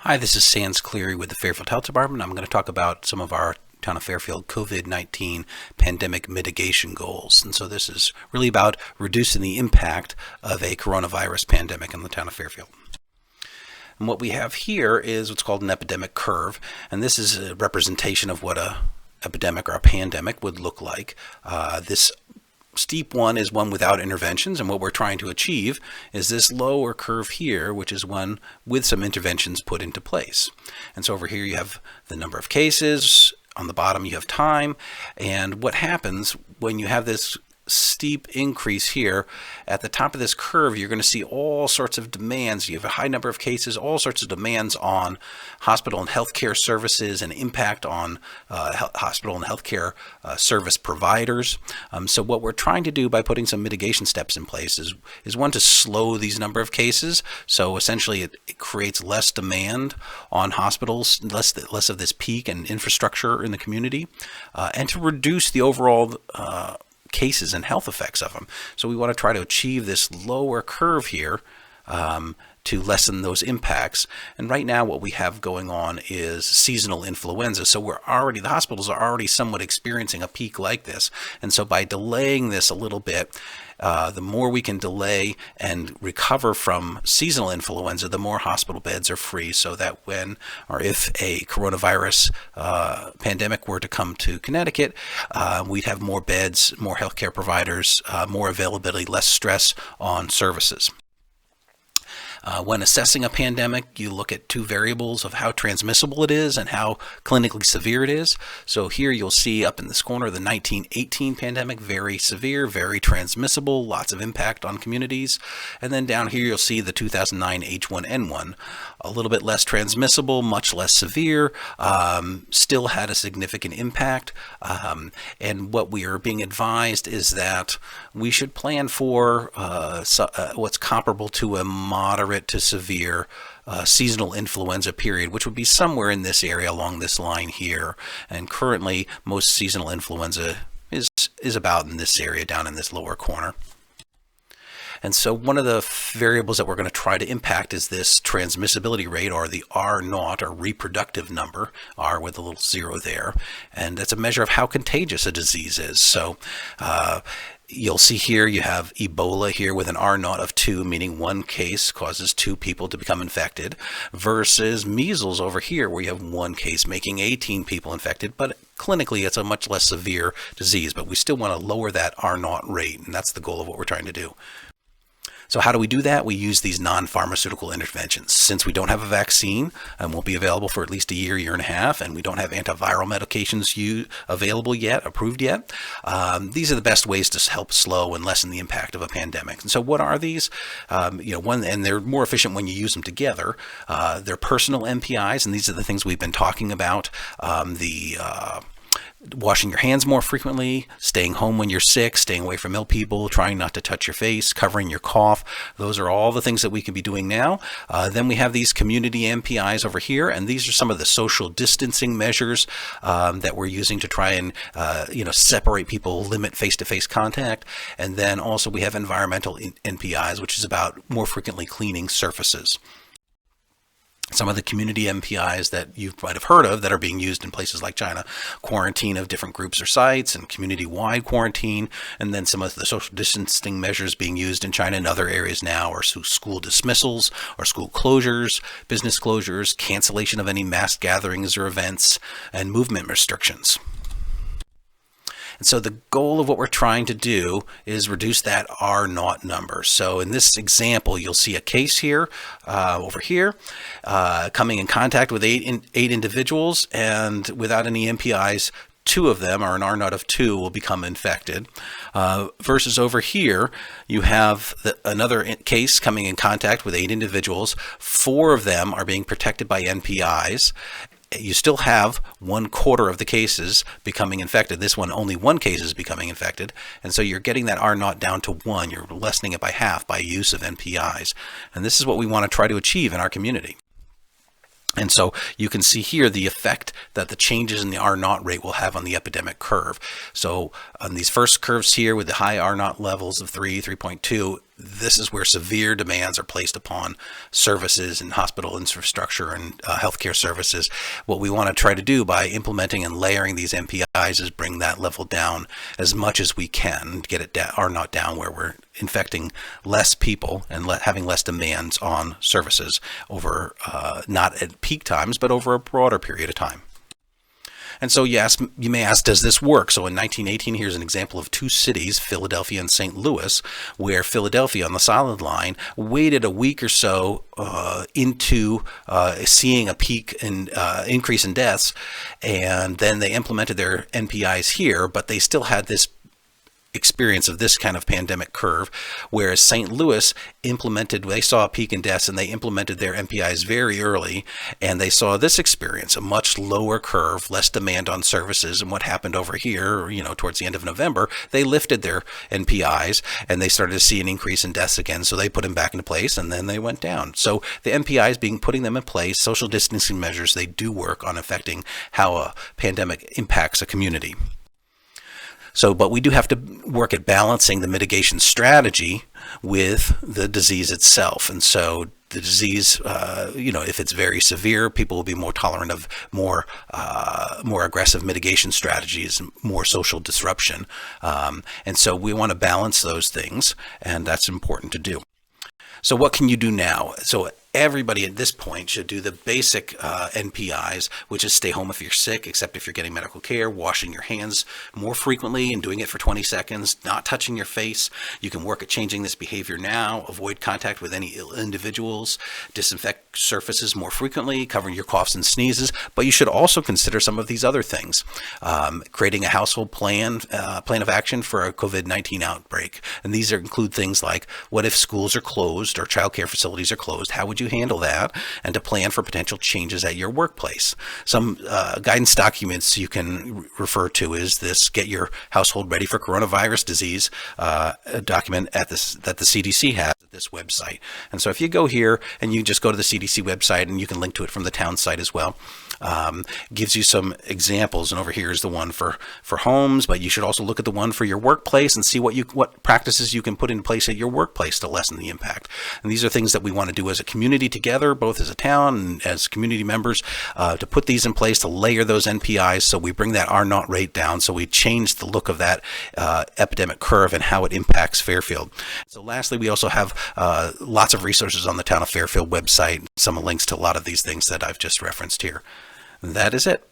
Hi, this is Sans Cleary with the Fairfield Health Department. I'm going to talk about some of our Town of Fairfield COVID-19 pandemic mitigation goals. And so this is really about reducing the impact of a coronavirus pandemic in the Town of Fairfield. And what we have here is what's called an epidemic curve. And this is a representation of what a epidemic or a pandemic would look like. This steep one is one without interventions, and what we're trying to achieve is this lower curve here, which is one with some interventions put into place. And so over here you have the number of cases, on the bottom you have time, and what happens when you have this steep increase here at the top of this curve, you're going to see all sorts of demands. You have a high number of cases, all sorts of demands on hospital and healthcare services and impact on hospital and healthcare service providers. So what we're trying to do by putting some mitigation steps in place is one, to slow these number of cases. So essentially it creates less demand on hospitals, less of this peak and infrastructure in the community, and to reduce the overall cases and health effects of them. So we want to try to achieve this lower curve here to lessen those impacts. And right now what we have going on is seasonal influenza. So the hospitals are already somewhat experiencing a peak like this. And so by delaying this a little bit, the more we can delay and recover from seasonal influenza, the more hospital beds are free, so that when or if a coronavirus pandemic were to come to Connecticut, we'd have more beds, more healthcare providers, more availability, less stress on services. When assessing a pandemic, you look at two variables of how transmissible it is and how clinically severe it is. So here you'll see up in this corner the 1918 pandemic, very severe, very transmissible, lots of impact on communities. And then down here you'll see the 2009 H1N1, a little bit less transmissible, much less severe, still had a significant impact. And what we are being advised is that we should plan for what's comparable to a moderate to severe seasonal influenza period, which would be somewhere in this area along this line here. And currently, most seasonal influenza is about in this area down in this lower corner. And so one of the variables that we're going to try to impact is this transmissibility rate, or the R0, or reproductive number, R with a little zero there. And that's a measure of how contagious a disease is. So you'll see here you have Ebola here with an R0 of 2, meaning one case causes 2 people to become infected, versus measles over here where you have one case making 18 people infected, but clinically it's a much less severe disease. But we still want to lower that R0 rate, and that's the goal of what we're trying to do. So how do we do that? We use these non-pharmaceutical interventions. Since we don't have a vaccine and won't be available for at least a year, year and a half, and we don't have antiviral medications available yet, approved yet, these are the best ways to help slow and lessen the impact of a pandemic. And so what are these? And they're more efficient when you use them together. They're personal MPIs, and these are the things we've been talking about. Washing your hands more frequently, staying home when you're sick, staying away from ill people, trying not to touch your face, covering your cough. Those are all the things that we can be doing now. Then we have these community MPIs over here, and these are some of the social distancing measures that we're using to try and separate people, limit face-to-face contact. And then also we have environmental NPIs, which is about more frequently cleaning surfaces. Some of the community MPIs that you might have heard of that are being used in places like China: quarantine of different groups or sites, and community-wide quarantine. And then some of the social distancing measures being used in China and other areas now are school dismissals or school closures, business closures, cancellation of any mass gatherings or events, and movement restrictions. And so the goal of what we're trying to do is reduce that R0 number. So in this example, you'll see a case here, over here, coming in contact with eight individuals, and without any MPIs, 2 of them, or an R0 of 2, will become infected. Versus over here, you have another case coming in contact with 8 individuals. 4 of them are being protected by NPIs. You still have 1/4 of the cases becoming infected. This one, only 1 case is becoming infected. And so you're getting that R0 down to 1. You're lessening it by half by use of NPIs. And this is what we want to try to achieve in our community. And so you can see here the effect that the changes in the R0 rate will have on the epidemic curve. So on these first curves here with the high R0 levels of 3, 3.2, this is where severe demands are placed upon services and hospital infrastructure and healthcare services. What we want to try to do by implementing and layering these MPIs is bring that level down as much as we can, get it down, or not down, where we're infecting less people and having less demands on services over, not at peak times, but over a broader period of time. And so you may ask, does this work? So in 1918, here's an example of two cities, Philadelphia and St. Louis, where Philadelphia on the solid line waited a week or so into seeing a peak in increase in deaths, and then they implemented their NPIs here, but they still had this experience of this kind of pandemic curve, whereas St. Louis they saw a peak in deaths and they implemented their MPIs very early, and they saw this experience, a much lower curve, less demand on services. And what happened over here, towards the end of November, they lifted their NPIs and they started to see an increase in deaths again, so they put them back into place and then they went down. So the MPIs putting them in place, social distancing measures, they do work on affecting how a pandemic impacts a community. But we do have to work at balancing the mitigation strategy with the disease itself. And so the disease, if it's very severe, people will be more tolerant of more aggressive mitigation strategies, more social disruption. And so we want to balance those things, and that's important to do. So what can you do now? So everybody at this point should do the basic NPIs, which is stay home if you're sick, except if you're getting medical care, washing your hands more frequently and doing it for 20 seconds, not touching your face. You can work at changing this behavior now, avoid contact with any ill individuals, disinfect surfaces more frequently, covering your coughs and sneezes. But you should also consider some of these other things. Creating a household plan of action for a COVID-19 outbreak. And these include things like, what if schools are closed or childcare facilities are closed? How would you handle that? And to plan for potential changes at your workplace. Some guidance documents you can refer to is this Get Your Household Ready for Coronavirus Disease document that the CDC has at this website. And so if you go here and you just go to the CDC website, and you can link to it from the town site as well, gives you some examples. And over here is the one for homes, but you should also look at the one for your workplace and see what practices you can put in place at your workplace to lessen the impact. And these are things that we want to do as a community together, both as a town and as community members, to put these in place, to layer those NPIs so we bring that R0 rate down, so we change the look of that epidemic curve and how it impacts Fairfield. So lastly, we also have lots of resources on the Town of Fairfield website, some links to a lot of these things that I've just referenced here. That is it.